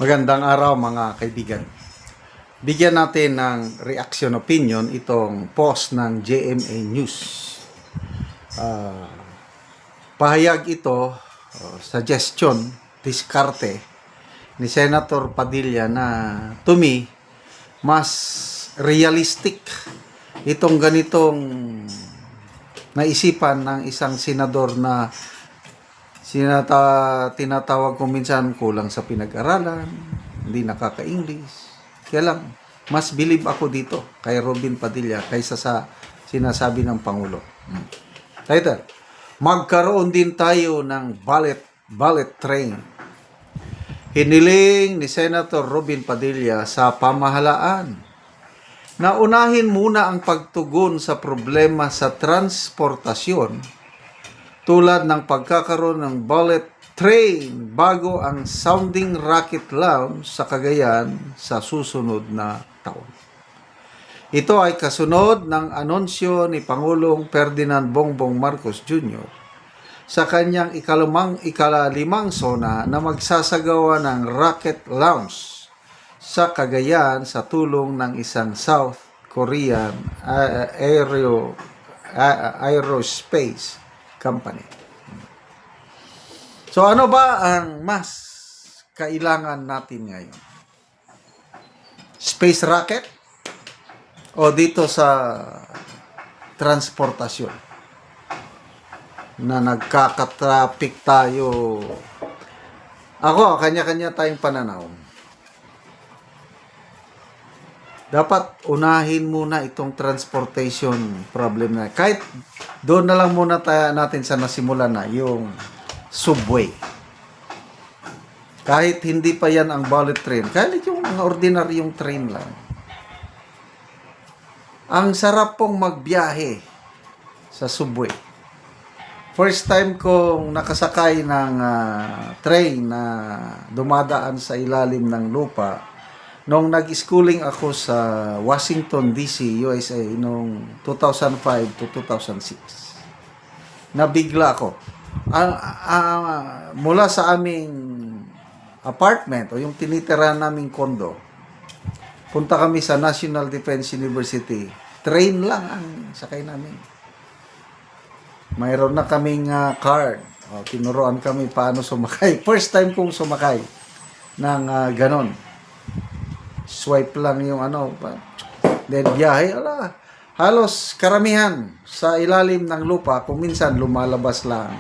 Magandang araw mga kaibigan. Bigyan natin ng reaction opinion itong post ng GMA News. Pahayag ito, suggestion, diskarte ni Senator Padilla na to me, mas realistic itong ganitong naisipan ng isang senador na tinatawag ko minsan kulang sa pinag-aralan, hindi nakaka-English. Kaya lang, mas believe ako dito kay Robin Padilla kaysa sa sinasabi ng Pangulo. Title, magkaroon din tayo ng ballot train. Hiniling ni Senator Robin Padilla sa pamahalaan na unahin muna ang pagtugon sa problema sa transportasyon tulad ng pagkakaroon ng bullet train bago ang sounding rocket launch sa Cagayan sa susunod na taon. Ito ay kasunod ng anunsyo ni Pangulong Ferdinand Bongbong Marcos Jr. sa kanyang ikalimang sona na magsasagawa ng rocket launch sa Cagayan sa tulong ng isang South Korean aerospace company. So ano ba ang mas kailangan natin ngayon? Space rocket o dito sa transportasyon na nagkakatraffic tayo? Ako, kanya-kanya tayong pananaw. Dapat unahin muna itong transportation problem na. Kahit doon na lang muna natin sa nasimulan na yung subway. Kahit hindi pa yan ang bullet train. Kahit yung mga ordinaryong train lang. Ang sarap pong magbiyahe sa subway. First time kong nakasakay ng train na dumadaan sa ilalim ng lupa nung nag-schooling ako sa Washington, D.C., USA noong 2005 to 2006. Nabigla ako. Mula sa aming apartment o yung tinitirahan naming kondo, punta kami sa National Defense University. Train lang ang sakay namin. Mayroon na kaming card. Tinuruan kami paano sumakay. First time kong sumakay ng ganon. Swipe lang yung then biyahe, halos karamihan sa ilalim ng lupa, kung minsan lumalabas lang.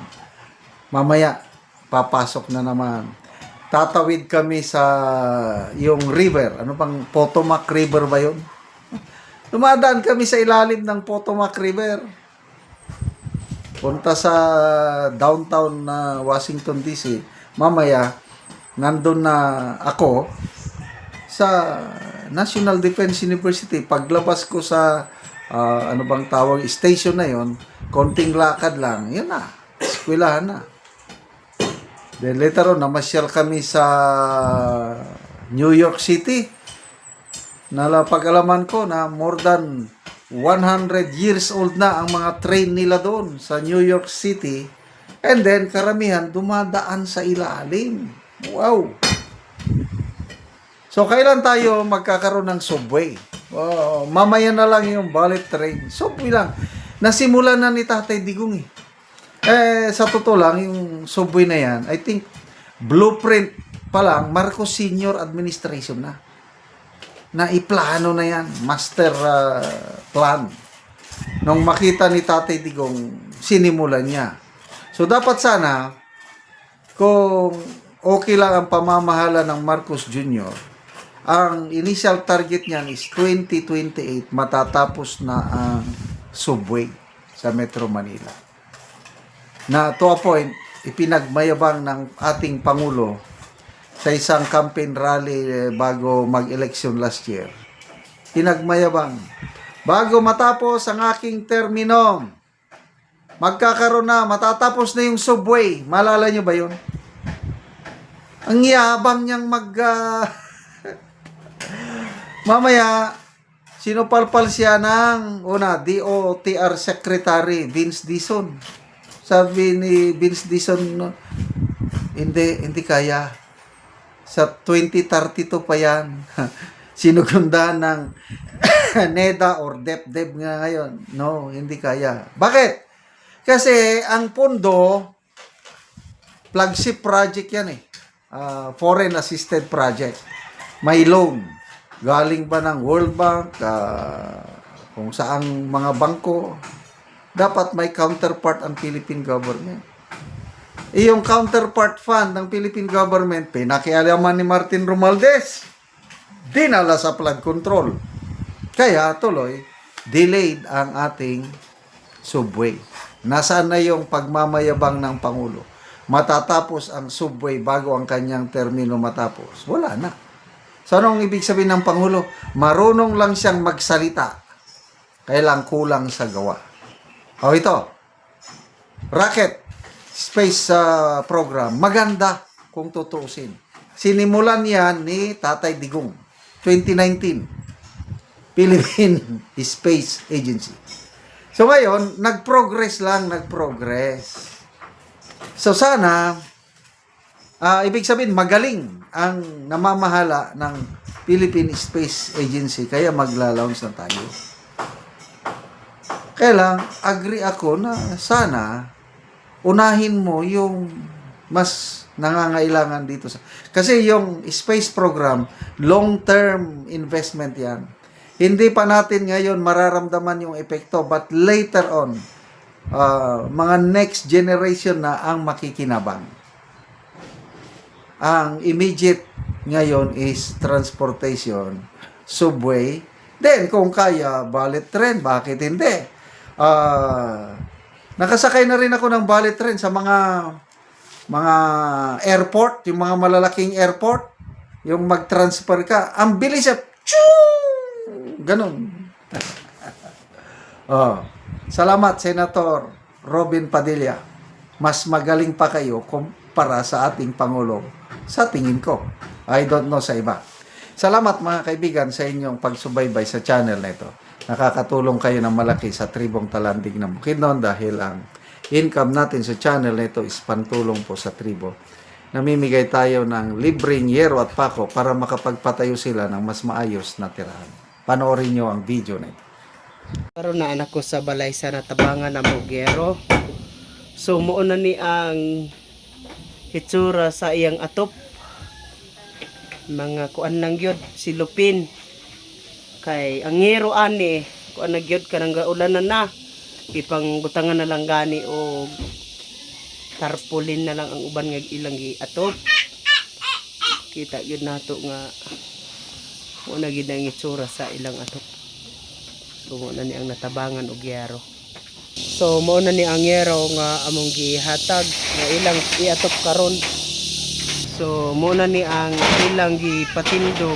Mamaya, papasok na naman. Tatawid kami sa yung river. Ano pang Potomac River ba yun? Dumadaan kami sa ilalim ng Potomac River. Punta sa downtown na Washington, D.C. Mamaya, nandun na ako sa National Defense University. Paglabas ko sa ano bang tawag station na yon, konting lakad lang, yun na, eskwelahan na. Then later on, namasyal kami sa New York City. Pag-alaman ko na more than 100 years old na ang mga train nila doon sa New York City. And then karamihan dumadaan sa ilalim. Wow! So, kailan tayo magkakaroon ng subway? Mamaya na lang yung bullet train. Subway lang. Nasimulan na ni Tatay Digong eh. Sa totoo lang, yung subway na yan, I think, blueprint pa lang, Marcos Senior Administration na. Naiplano na yan. Master plan. Nung makita ni Tatay Digong, sinimulan niya. So, dapat sana, kung okay lang ang pamamahala ng Marcos Jr., ang initial target niyan is 2028, matatapos na ang subway sa Metro Manila. Na to a point, ipinagmayabang ng ating Pangulo sa isang campaign rally bago mag-election last year. Pinagmayabang, bago matapos ang aking termino, magkakaroon na, matatapos na yung subway. Maalala nyo ba yun? Ang yabang niyang mamaya, sinupalpal siya ng DOTR Secretary Vince Dizon. Sabi ni Vince Dizon, hindi kaya. Sa 2032 pa yan. Sinugundahan ng NEDA or DepDep nga ngayon. No, hindi kaya. Bakit? Kasi ang pondo, flagship project yan eh. Foreign assisted project. May loan. Galing ba ng World Bank, kung saang mga bangko, dapat may counterpart ang Philippine government. Yung counterpart fund ng Philippine government, pinakialaman ni Martin Romualdez, dinala sa flood control. Kaya tuloy, delayed ang ating subway. Nasaan na yung pagmamayabang ng Pangulo? Matatapos ang subway bago ang kanyang termino matapos. Wala na. So anong ibig sabihin ng Pangulo? Marunong lang siyang magsalita. Kailang kulang sa gawa. O ito, rocket space program. Maganda kung tutuusin. Sinimulan yan ni Tatay Digong. 2019. Philippine Space Agency. So ngayon, nag-progress. So sana, ibig sabihin, magaling ang namamahala ng Philippine Space Agency, kaya magla-launch na tayo. Kaya lang, agree ako na sana, unahin mo yung mas nangangailangan dito. Kasi yung space program, long-term investment yan. Hindi pa natin ngayon mararamdaman yung epekto, but later on, mga next generation na ang makikinabang. Ang immediate ngayon is transportation, subway, then kung kaya, bullet train, bakit hindi? Nakasakay na rin ako ng bullet train sa mga airport, yung mga malalaking airport, yung mag-transfer ka, ang bilis siya, ganun. Salamat, Senator Robin Padilla. Mas magaling pa kayo kumpara sa ating Pangulo, sa tingin ko. I don't know sa iba. Salamat mga kaibigan sa inyong pagsubaybay sa channel na ito. Nakakatulong kayo ng malaki sa tribong Talandig ng Bukidnon dahil ang income natin sa channel na ito is pantulong po sa tribo. Namimigay tayo ng libreng yero at pako para makapagpatayo sila ng mas maayos na tirahan. Panoorin nyo ang video na ito. Karon na anak ko sa balay sa natabangan na Mugero. So mo na ni ang hitsura sa iyang atop. Mga kuan lang gyud silupin. Kay ang ngero ani kuan na gyud kanang gaulanan na. Ipang butangan na lang gani o tarpaulin na lang ang uban nga ilang giatop. Kita gyud nato nga mo na gid ang hitsura sa ilang atop. So mo na ni ang natabangan og yero. So mo na ni ang yero nga among gihatag nga ilang iatop karon. So mo na ni ang ilang gipatindog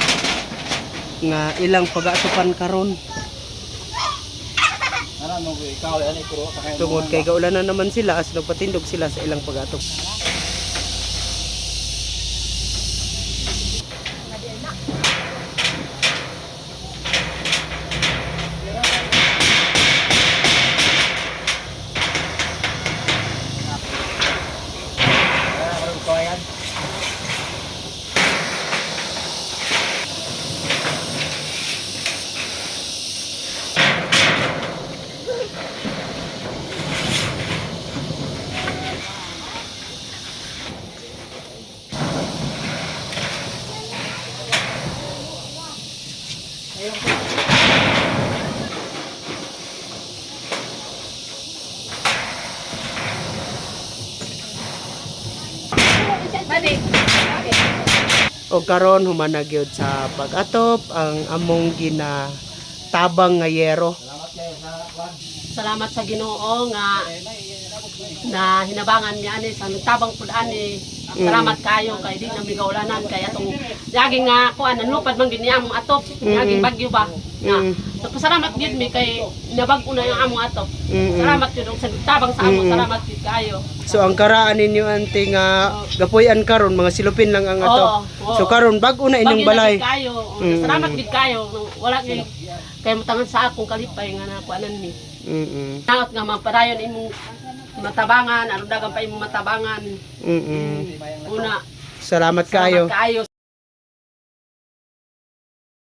nga ilang pag-atupan karon. Tungod kay gaulanan naman sila as nagpatindog sila sa ilang pag-atop. O karon humana gyud sa pag-atop ang among ginatabang nga yero. Salamat sa Ginoo nga na hinabangan niya ani sa nagtabang pud ani. Salamat kayo kay di nami gaulanan kay atong yaging nga kuan nanlupad man gid niya among atop, yaging bagyo ba. Nga. So pasalamat gid mi kay nabag-o na yung among atop. Salamat gid sa nagtabang sa amo, salamat gid kayo. So ang karaan ninyo ante nga gapuy-an karon mga silupin lang ang atop. Oo. So karon bag-o na inyong balay. Kayo. Salamat gid kayo. Wala gid kay mutangan sa akong kalipay nga nakuanan mi. Nangat nga mapadayon imong matabangan, ano dagan pa imong matabangan. Una. Salamat kayo. Salamat kayo.